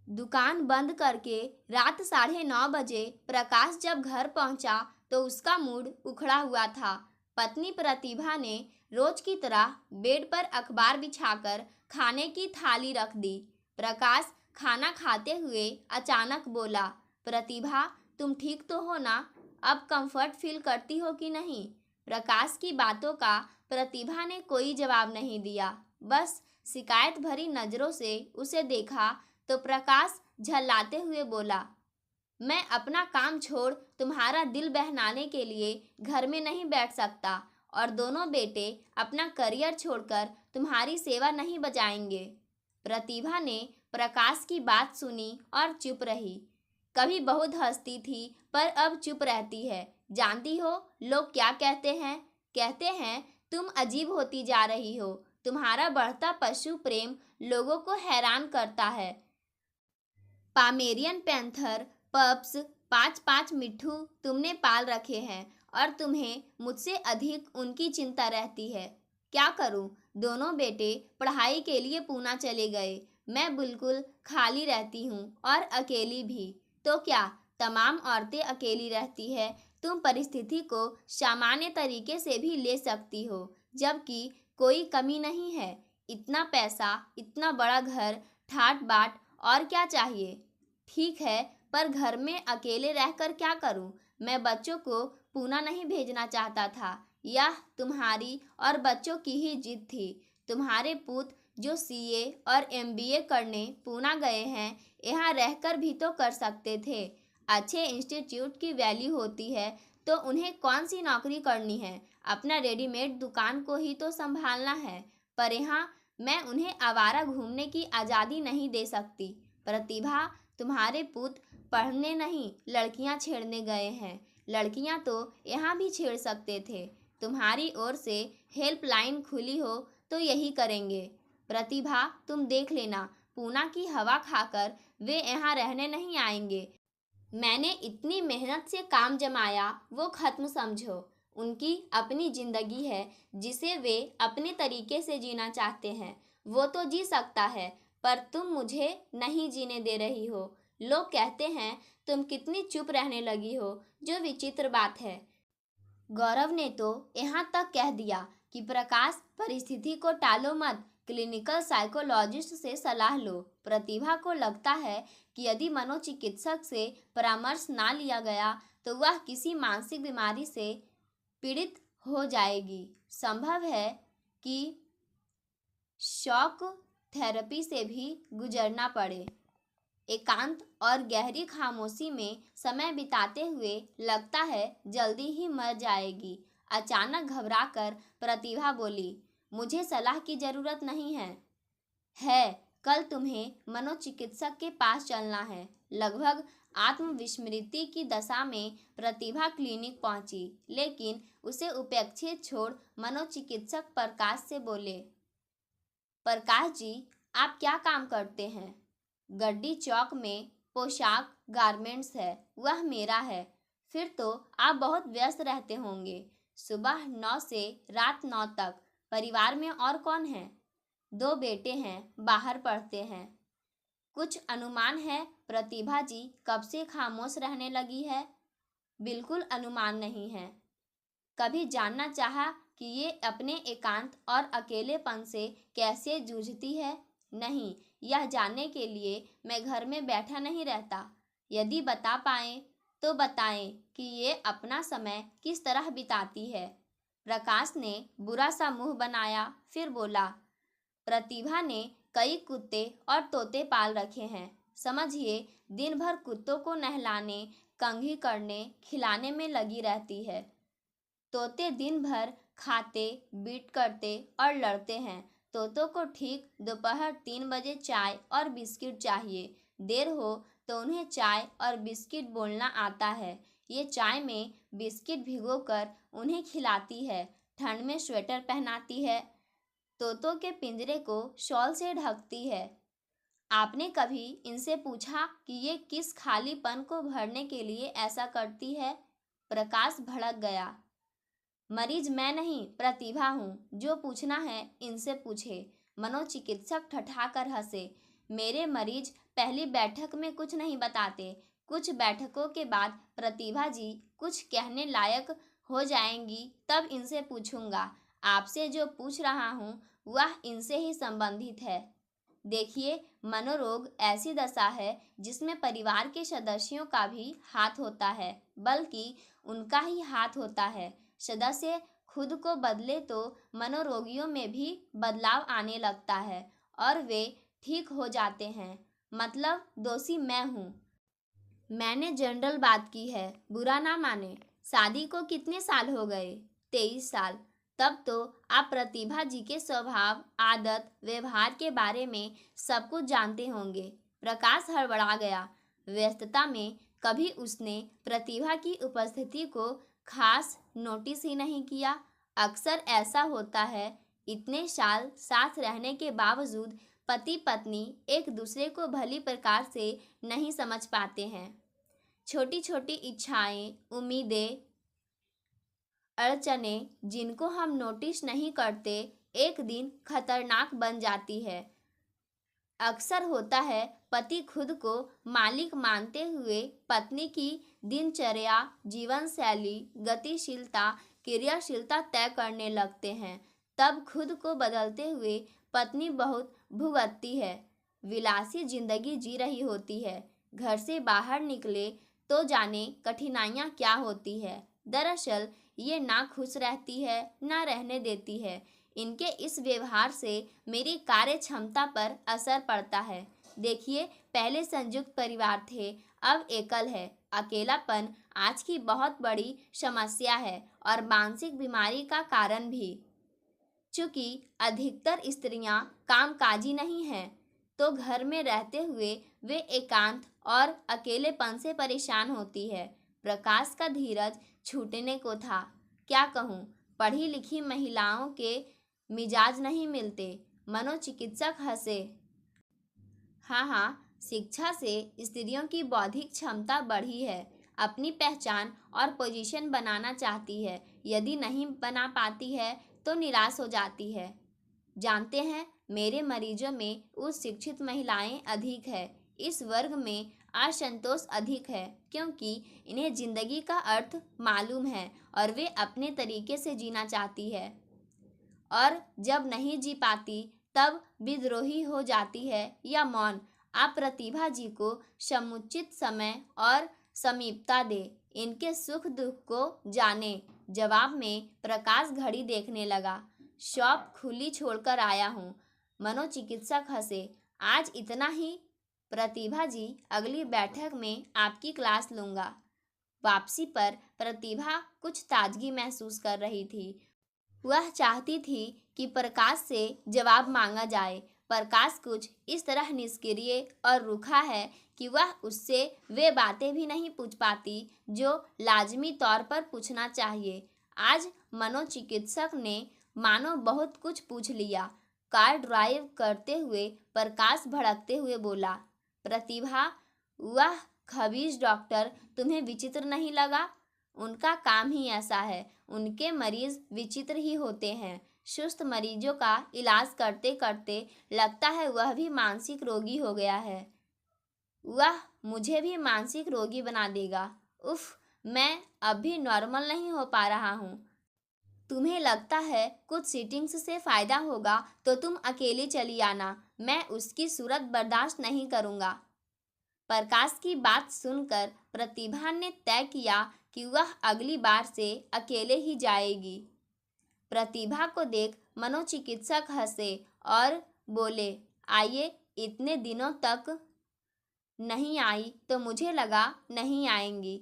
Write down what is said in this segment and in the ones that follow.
दुकान बंद करके रात 9:30 बजे प्रकाश जब घर पहुंचा तो उसका मूड उखड़ा हुआ था। पत्नी प्रतिभा ने रोज की तरह बेड पर अखबार बिछाकर खाने की थाली रख दी। प्रकाश खाना खाते हुए अचानक बोला, प्रतिभा, तुम ठीक तो हो ना? अब कंफर्ट फील करती हो कि नहीं? प्रकाश की बातों का प्रतिभा ने कोई जवाब नहीं दिया, बस शिकायत भरी नजरों से उसे देखा। तो प्रकाश झल्लाते हुए बोला, मैं अपना काम छोड़ तुम्हारा दिल बहलाने के लिए घर में नहीं बैठ सकता, और दोनों बेटे अपना करियर छोड़कर तुम्हारी सेवा नहीं बजाएंगे। प्रतिभा ने प्रकाश की बात सुनी और चुप रही। कभी बहुत हंसती थी पर अब चुप रहती है। जानती हो लोग क्या कहते हैं? कहते हैं तुम अजीब होती जा रही हो। तुम्हारा बढ़ता पशु प्रेम लोगों को हैरान करता है। पामेरियन पैंथर, पप्स, 5-5 मिट्ठू तुमने पाल रखे हैं और तुम्हें मुझसे अधिक उनकी चिंता रहती है। क्या करूं? दोनों बेटे पढ़ाई के लिए पूना चले गए। मैं बिल्कुल खाली रहती हूं और अकेली भी। तो क्या तमाम औरतें अकेली रहती है? तुम परिस्थिति को सामान्य तरीके से भी ले सकती हो, जबकि कोई कमी नहीं है। इतना पैसा, इतना बड़ा घर, ठाट बाट, और क्या चाहिए? ठीक है, पर घर में अकेले रहकर क्या करूं? मैं बच्चों को पूना नहीं भेजना चाहता था। यह तुम्हारी और बच्चों की ही जिद थी। तुम्हारे पुत्र जो सीए और एमबीए करने पूना गए हैं, यहाँ रहकर भी तो कर सकते थे। अच्छे इंस्टीट्यूट की वैल्यू होती है तो उन्हें कौन सी नौकरी करनी है? अपना रेडीमेड दुकान को ही तो संभालना है। पर यहाँ मैं उन्हें आवारा घूमने की आज़ादी नहीं दे सकती। प्रतिभा, तुम्हारे पुत्र पढ़ने नहीं, लड़कियां छेड़ने गए हैं। लड़कियां तो यहाँ भी छेड़ सकते थे। तुम्हारी ओर से हेल्पलाइन खुली हो तो यही करेंगे। प्रतिभा, तुम देख लेना, पूना की हवा खाकर वे यहाँ रहने नहीं आएंगे। मैंने इतनी मेहनत से काम जमाया, वो खत्म समझो। उनकी अपनी जिंदगी है जिसे वे अपने तरीके से जीना चाहते हैं। वो तो जी सकता है, पर तुम मुझे नहीं जीने दे रही हो। लोग कहते हैं तुम कितनी चुप रहने लगी हो, जो विचित्र बात है। गौरव ने तो यहाँ तक कह दिया कि प्रकाश, परिस्थिति को टालो मत, क्लिनिकल साइकोलॉजिस्ट से सलाह लो। प्रतिभा को लगता है कि यदि मनोचिकित्सक से परामर्श ना लिया गया तो वह किसी मानसिक बीमारी से पीड़ित हो जाएगी। संभव है कि शॉक थेरेपी से भी गुजरना पड़े। एकांत और गहरी खामोशी में समय बिताते हुए लगता है जल्दी ही मर जाएगी। अचानक घबराकर प्रतिभा बोली, मुझे सलाह की जरूरत नहीं है। कल तुम्हें मनोचिकित्सक के पास चलना है। लगभग आत्मविस्मृति की दशा में प्रतिभा क्लिनिक पहुंची, लेकिन उसे उपेक्षित छोड़ मनोचिकित्सक प्रकाश से बोले, प्रकाश जी, आप क्या काम करते हैं? गड्डी चौक में पोशाक गारमेंट्स है, वह मेरा है। फिर तो आप बहुत व्यस्त रहते होंगे। सुबह 9 से रात 9 तक। परिवार में और कौन है? 2 बेटे हैं, बाहर पढ़ते हैं। कुछ अनुमान है? प्रतिभा जी कब से खामोश रहने लगी है। बिल्कुल अनुमान नहीं है। कभी जानना चाहा कि ये अपने एकांत और अकेलेपन से कैसे जूझती है? नहीं, यह जानने के लिए मैं घर में बैठा नहीं रहता। यदि बता पाएं तो बताएं कि ये अपना समय किस तरह बिताती है। प्रकाश ने बुरा सा मुंह बनाया, फिर बोला, प्रतिभा ने कई कुत्ते और तोते पाल रखे हैं। समझिए, दिन भर कुत्तों को नहलाने, कंघी करने, खिलाने में लगी रहती है। तोते दिन भर खाते, बीट करते और लड़ते हैं। तोतों को ठीक दोपहर 3 बजे चाय और बिस्किट चाहिए। देर हो तो उन्हें चाय और बिस्किट बोलना आता है। ये चाय में बिस्किट भिगोकर उन्हें खिलाती है। ठंड में स्वेटर पहनाती है। तोतों के पिंजरे को शॉल से ढकती है। आपने कभी इनसे पूछा कि ये किस खालीपन को भरने के लिए ऐसा करती है? प्रकाश भड़क गया। मरीज मैं नहीं, प्रतिभा हूँ। जो पूछना है इनसे पूछे। मनोचिकित्सक ठठाकर हंसे। मेरे मरीज पहली बैठक में कुछ नहीं बताते। कुछ बैठकों के बाद प्रतिभा जी कुछ कहने लायक हो जाएंगी तब इनसे पूछूंगा। आपसे जो पूछ रहा हूँ वह इनसे ही संबंधित है। देखिए, मनोरोग ऐसी दशा है जिसमें परिवार के सदस्यों का भी हाथ होता है, बल्कि उनका ही हाथ होता है। सदस्य खुद को बदले तो मनोरोगियों में भी बदलाव आने लगता है और वे ठीक हो जाते हैं। मतलब दोषी मैं हूँ। मैंने जनरल बात की है, बुरा ना माने। शादी को कितने साल हो गए? 23 साल। तब तो आप प्रतिभा जी के स्वभाव, आदत, व्यवहार के बारे में सब कुछ जानते होंगे। प्रकाश हड़बड़ा गया। व्यस्तता में कभी उसने प्रतिभा की उपस्थिति को खास नोटिस ही नहीं किया। अक्सर ऐसा होता है, इतने साल साथ रहने के बावजूद पति पत्नी एक दूसरे को भली प्रकार से नहीं समझ पाते हैं। छोटी छोटी इच्छाएं, उम्मीदें, अड़चनें जिनको हम नोटिस नहीं करते, एक दिन खतरनाक बन जाती है। अक्सर होता है, पति खुद को मालिक मानते हुए पत्नी की दिनचर्या, जीवन शैली, गतिशीलता, क्रियाशीलता तय करने लगते हैं। तब खुद को बदलते हुए पत्नी बहुत भुगतती है, विलासी जिंदगी जी रही होती है। घर से बाहर निकले तो जाने कठिनाइयाँ क्या होती है। दरअसल ये ना खुश रहती है ना रहने देती है। इनके इस व्यवहार से मेरी कार्य क्षमता पर असर पड़ता है। देखिए, पहले संयुक्त परिवार थे, अब एकल है। अकेलापन आज की बहुत बड़ी समस्या है और मानसिक बीमारी का कारण भी। चूंकि अधिकतर स्त्रियां कामकाजी नहीं हैं, तो घर में रहते हुए वे एकांत और अकेलेपन से परेशान होती है। प्रकाश का धीरज छूटने को था। क्या कहूँ, पढ़ी लिखी महिलाओं के मिजाज नहीं मिलते। मनोचिकित्सक हंसे। हाँ हाँ, शिक्षा से स्त्रियों की बौद्धिक क्षमता बढ़ी है, अपनी पहचान और पोजीशन बनाना चाहती है। यदि नहीं बना पाती है तो निराश हो जाती है। जानते हैं, मेरे मरीजों में उच्च शिक्षित महिलाएं अधिक है। इस वर्ग में असंतोष अधिक है क्योंकि इन्हें जिंदगी का अर्थ मालूम है और वे अपने तरीके से जीना चाहती है, और जब नहीं जी पाती तब विद्रोही हो जाती है या मौन। आप प्रतिभा जी को समुचित समय और समीपता दे, इनके सुख दुख को जाने। जवाब में प्रकाश घड़ी देखने लगा। शॉप खुली छोड़कर आया हूँ। मनोचिकित्सक हंसे। आज इतना ही प्रतिभा जी, अगली बैठक में आपकी क्लास लूँगा। वापसी पर प्रतिभा कुछ ताजगी महसूस कर रही थी। वह चाहती थी कि प्रकाश से जवाब मांगा जाए। प्रकाश कुछ इस तरह निष्क्रिय और रूखा है कि वह उससे वे बातें भी नहीं पूछ पाती जो लाजमी तौर पर पूछना चाहिए। आज मनोचिकित्सक ने मानो बहुत कुछ पूछ लिया। कार ड्राइव करते हुए प्रकाश भड़कते हुए बोला, प्रतिभा, वह खबीज डॉक्टर तुम्हें विचित्र नहीं लगा? उनका काम ही ऐसा है। उनके मरीज विचित्र ही होते हैं। सुस्त मरीजों का इलाज करते करते लगता है वह भी मानसिक रोगी हो गया है। वह मुझे भी मानसिक रोगी बना देगा। उफ, मैं अब भी नॉर्मल नहीं हो पा रहा हूँ। तुम्हें लगता है कुछ सीटिंग्स से फ़ायदा होगा तो तुम अकेली चली आना। मैं उसकी सूरत बर्दाश्त नहीं करूँगा। प्रकाश की बात सुनकर प्रतिभा ने तय किया कि वह अगली बार से अकेले ही जाएगी। प्रतिभा को देख मनोचिकित्सक हंसे और बोले, आइए, इतने दिनों तक नहीं आई तो मुझे लगा नहीं आएंगी।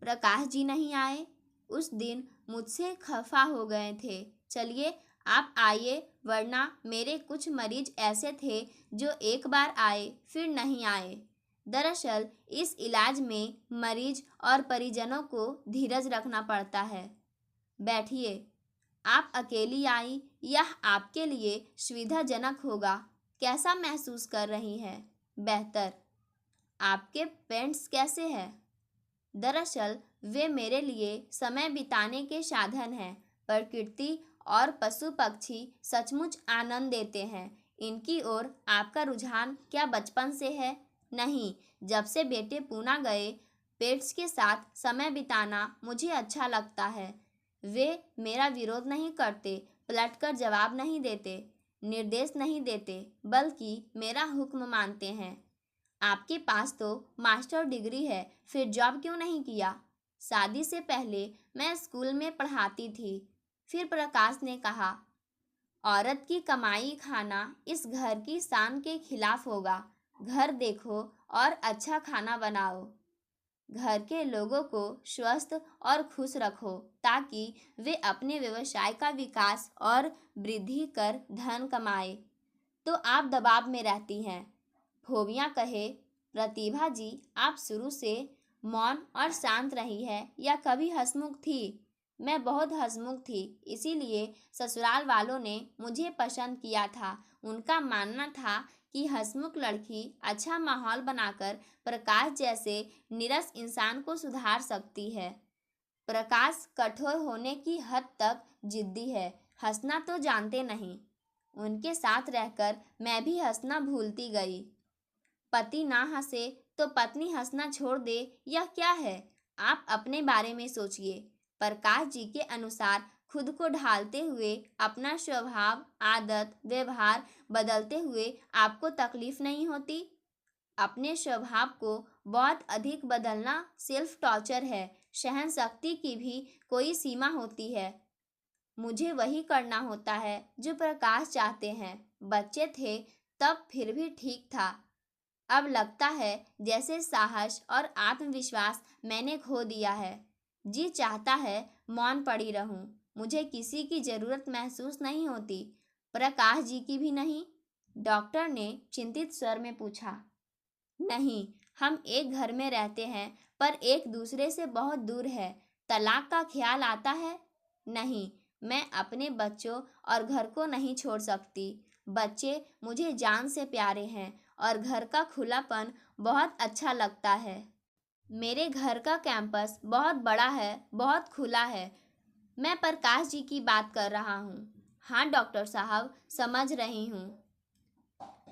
प्रकाश जी नहीं आए? उस दिन मुझसे खफा हो गए थे। चलिए आप आइए, वरना मेरे कुछ मरीज ऐसे थे जो एक बार आए फिर नहीं आए। दरअसल इस इलाज में मरीज और परिजनों को धीरज रखना पड़ता है। बैठिए। आप अकेली आई, यह आपके लिए सुविधाजनक होगा। कैसा महसूस कर रही हैं? बेहतर। आपके पेरेंट्स कैसे हैं? दरअसल वे मेरे लिए समय बिताने के साधन हैं। प्रकृति और पशु पक्षी सचमुच आनंद देते हैं। इनकी ओर आपका रुझान क्या बचपन से है? नहीं, जब से बेटे पूना गए, पेट्स के साथ समय बिताना मुझे अच्छा लगता है। वे मेरा विरोध नहीं करते, पलटकर जवाब नहीं देते, निर्देश नहीं देते, बल्कि मेरा हुक्म मानते हैं। आपके पास तो मास्टर डिग्री है, फिर जॉब क्यों नहीं किया? शादी से पहले मैं स्कूल में पढ़ाती थी। फिर प्रकाश ने कहा, औरत की कमाई खाना इस घर की शान के खिलाफ होगा। घर देखो और अच्छा खाना बनाओ। घर के लोगों को स्वस्थ और खुश रखो ताकि वे अपने व्यवसाय का विकास और वृद्धि कर धन कमाए। तो आप दबाव में रहती हैं। फोबिया कहे, प्रतिभा जी, आप शुरू से मौन और शांत रही है या कभी हंसमुख थी? मैं बहुत हंसमुख थी, इसीलिए ससुराल वालों ने मुझे पसंद किया था। उनका मानना था कि हंसमुख लड़की अच्छा माहौल बनाकर प्रकाश जैसे नीरस इंसान को सुधार सकती है। प्रकाश कठोर होने की हद तक जिद्दी है, हंसना तो जानते नहीं। उनके साथ रहकर मैं भी हंसना भूलती गई। पति ना हंसे तो पत्नी हंसना छोड़ दे, यह क्या है? आप अपने बारे में सोचिए। प्रकाश जी के अनुसार खुद को ढालते हुए, अपना स्वभाव, आदत, व्यवहार बदलते हुए आपको तकलीफ नहीं होती? अपने स्वभाव को बहुत अधिक बदलना सेल्फ टॉर्चर है। सहन शक्ति की भी कोई सीमा होती है। मुझे वही करना होता है जो प्रकाश चाहते हैं। बच्चे थे तब फिर भी ठीक था। अब लगता है जैसे साहस और आत्मविश्वास मैंने खो दिया है। जी चाहता है मौन पड़ी रहूं। मुझे किसी की जरूरत महसूस नहीं होती, प्रकाश जी की भी नहीं। डॉक्टर ने चिंतित स्वर में पूछा। नहीं, हम एक घर में रहते हैं पर एक दूसरे से बहुत दूर है। तलाक का ख्याल आता है? नहीं, मैं अपने बच्चों और घर को नहीं छोड़ सकती। बच्चे मुझे जान से प्यारे हैं और घर का खुलापन बहुत अच्छा लगता है। मेरे घर का कैंपस बहुत बड़ा है, बहुत खुला है। मैं प्रकाश जी की बात कर रहा हूँ। हाँ डॉक्टर साहब, समझ रही हूँ।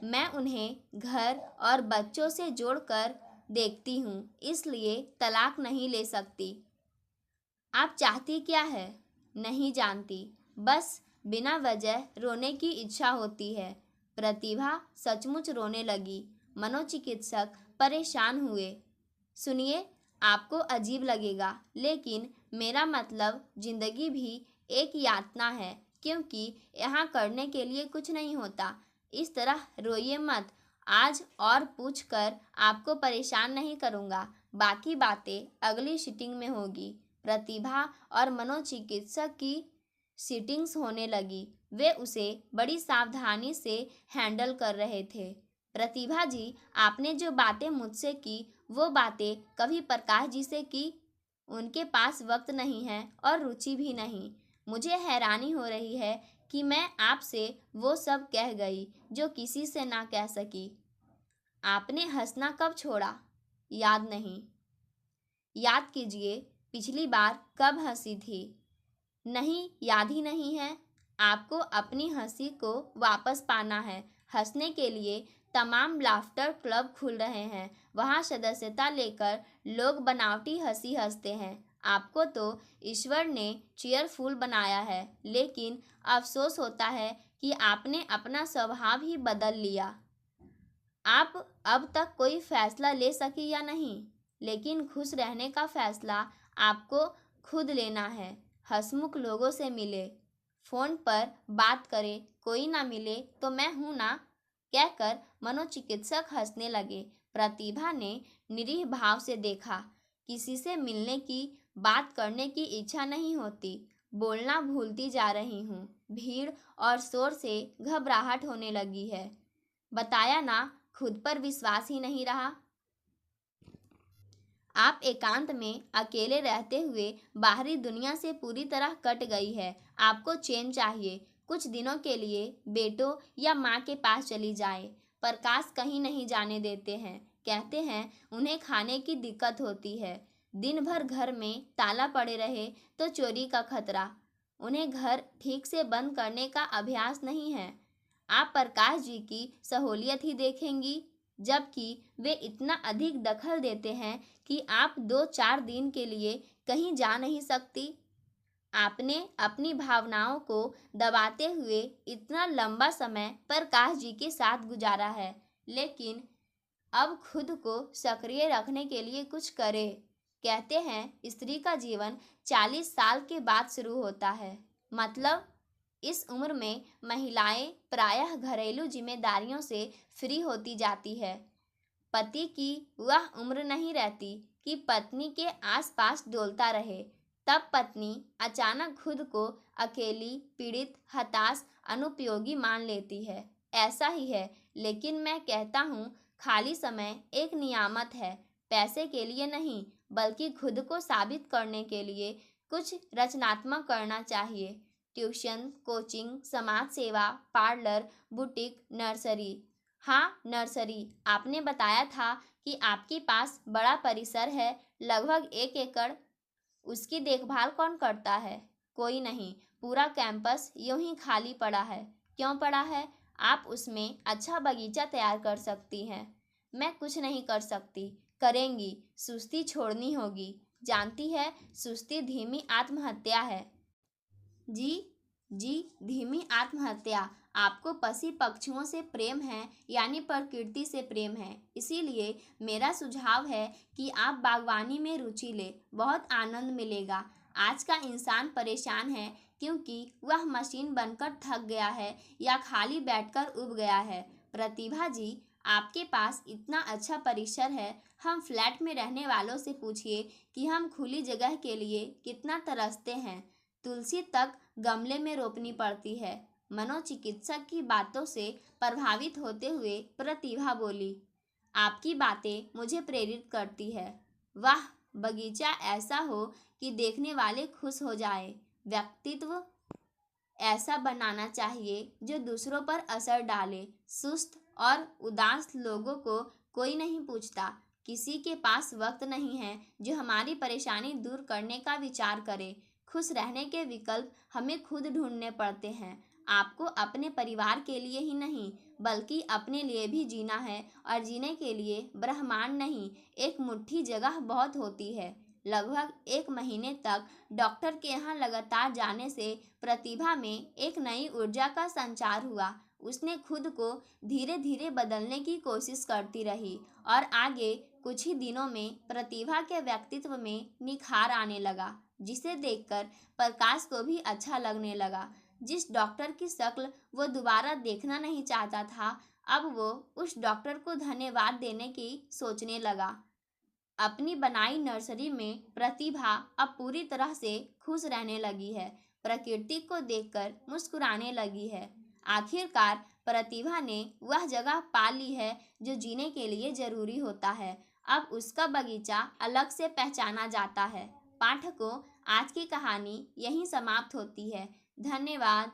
मैं उन्हें घर और बच्चों से जोड़कर देखती हूँ, इसलिए तलाक नहीं ले सकती। आप चाहती क्या है? नहीं जानती, बस बिना वजह रोने की इच्छा होती है। प्रतिभा सचमुच रोने लगी। मनोचिकित्सक परेशान हुए। सुनिए, आपको अजीब लगेगा, लेकिन मेरा मतलब जिंदगी भी एक यातना है, क्योंकि यहाँ करने के लिए कुछ नहीं होता। इस तरह रोइए मत। आज और पूछ कर आपको परेशान नहीं करूँगा। बाकी बातें अगली सीटिंग में होगी। प्रतिभा और मनोचिकित्सक की सीटिंग्स होने लगी। वे उसे बड़ी सावधानी से हैंडल कर रहे थे। प्रतिभा जी, आपने जो बातें मुझसे की, वो बातें कभी प्रकाश जी से की? उनके पास वक्त नहीं है और रुचि भी नहीं। मुझे हैरानी हो रही है कि मैं आपसे वो सब कह गई जो किसी से ना कह सकी। आपने हंसना कब छोड़ा? याद नहीं। याद कीजिए, पिछली बार कब हंसी थी? नहीं, याद ही नहीं है। आपको अपनी हंसी को वापस पाना है। हंसने के लिए तमाम लाफ्टर क्लब खुल रहे हैं। वहाँ सदस्यता लेकर लोग बनावटी हंसी हंसते हैं। आपको तो ईश्वर ने चीयरफुल बनाया है, लेकिन अफसोस होता है कि आपने अपना स्वभाव ही बदल लिया। आप अब तक कोई फैसला ले सकी या नहीं, लेकिन खुश रहने का फैसला आपको खुद लेना है। हंसमुख लोगों से मिले, फोन पर बात करें, कोई ना मिले तो मैं हूं ना, कहकर मनोचिकित्सक हंसने लगे। प्रतिभा ने निरीह भाव से देखा। किसी से मिलने की, बात करने की इच्छा नहीं होती। बोलना भूलती जा रही हूँ। भीड़ और शोर से घबराहट होने लगी है। बताया ना, खुद पर विश्वास ही नहीं रहा। आप एकांत में अकेले रहते हुए बाहरी दुनिया से पूरी तरह कट गई है। आपको चैन चाहिए। कुछ दिनों के लिए बेटों या माँ के पास चली जाए। प्रकाश कहीं नहीं जाने देते हैं। कहते हैं उन्हें खाने की दिक्कत होती है। दिन भर घर में ताला पड़े रहे तो चोरी का खतरा। उन्हें घर ठीक से बंद करने का अभ्यास नहीं है। आप प्रकाश जी की सहूलियत ही देखेंगी। जबकि वे इतना अधिक दखल देते हैं कि आप 2-4 दिन के लिए कहीं जा नहीं सकती। आपने अपनी भावनाओं को दबाते हुए इतना लंबा समय प्रकाश जी के साथ गुजारा है, लेकिन अब खुद को सक्रिय रखने के लिए कुछ करे। कहते हैं स्त्री का जीवन 40 साल के बाद शुरू होता है। मतलब इस उम्र में महिलाएं प्रायः घरेलू जिम्मेदारियों से फ्री होती जाती है। पति की वह उम्र नहीं रहती कि पत्नी के आसपास डोलता रहे। तब पत्नी अचानक खुद को अकेली, पीड़ित, हताश, अनुपयोगी मान लेती है। ऐसा ही है, लेकिन मैं कहता हूँ खाली समय एक नियामत है, पैसे के लिए नहीं बल्कि खुद को साबित करने के लिए कुछ रचनात्मक करना चाहिए। ट्यूशन, कोचिंग, समाज सेवा, पार्लर, बुटीक, नर्सरी। हाँ, नर्सरी। आपने बताया था कि आपके पास बड़ा परिसर है, लगभग 1 एकड़। उसकी देखभाल कौन करता है? कोई नहीं। पूरा कैंपस यूं ही खाली पड़ा है। क्यों पड़ा है? आप उसमें अच्छा बगीचा तैयार कर सकती हैं। मैं कुछ नहीं कर सकती। करेंगी। सुस्ती छोड़नी होगी। जानती है, सुस्ती धीमी आत्महत्या है। जी जी, धीमी आत्महत्या। आपको पशु पक्षियों से प्रेम है, यानी प्रकृति से प्रेम है। इसीलिए मेरा सुझाव है कि आप बागवानी में रुचि ले, बहुत आनंद मिलेगा। आज का इंसान परेशान है क्योंकि वह मशीन बनकर थक गया है या खाली बैठकर उब गया है। प्रतिभा जी, आपके पास इतना अच्छा परिसर है। हम फ्लैट में रहने वालों से पूछिए कि हम खुली जगह के लिए कितना तरसते हैं। तुलसी तक गमले में रोपनी पड़ती है। मनोचिकित्सक की बातों से प्रभावित होते हुए प्रतिभा बोली, आपकी बातें मुझे प्रेरित करती है। वाह, बगीचा ऐसा हो कि देखने वाले खुश हो जाए। व्यक्तित्व ऐसा बनाना चाहिए जो दूसरों पर असर डाले। सुस्त और उदास लोगों को कोई नहीं पूछता। किसी के पास वक्त नहीं है जो हमारी परेशानी दूर करने का विचार करे। खुश रहने के विकल्प हमें खुद ढूंढने पड़ते हैं। आपको अपने परिवार के लिए ही नहीं बल्कि अपने लिए भी जीना है, और जीने के लिए ब्रह्मांड नहीं, एक मुट्ठी जगह बहुत होती है। लगभग 1 महीने तक डॉक्टर के यहाँ लगातार जाने से प्रतिभा में एक नई ऊर्जा का संचार हुआ। उसने खुद को धीरे धीरे बदलने की कोशिश करती रही और आगे कुछ ही दिनों में प्रतिभा के व्यक्तित्व में निखार आने लगा, जिसे देखकर प्रकाश को भी अच्छा लगने लगा। जिस डॉक्टर की शक्ल वो दोबारा देखना नहीं चाहता था, अब वो उस डॉक्टर को धन्यवाद देने की सोचने लगा। अपनी बनाई नर्सरी में प्रतिभा अब पूरी तरह से खुश रहने लगी है। प्रकृति को देखकर मुस्कुराने लगी है। आखिरकार प्रतिभा ने वह जगह पा ली है जो जीने के लिए जरूरी होता है। अब उसका बगीचा अलग से पहचाना जाता है। पाठकों, आज की कहानी यहीं समाप्त होती है। धन्यवाद।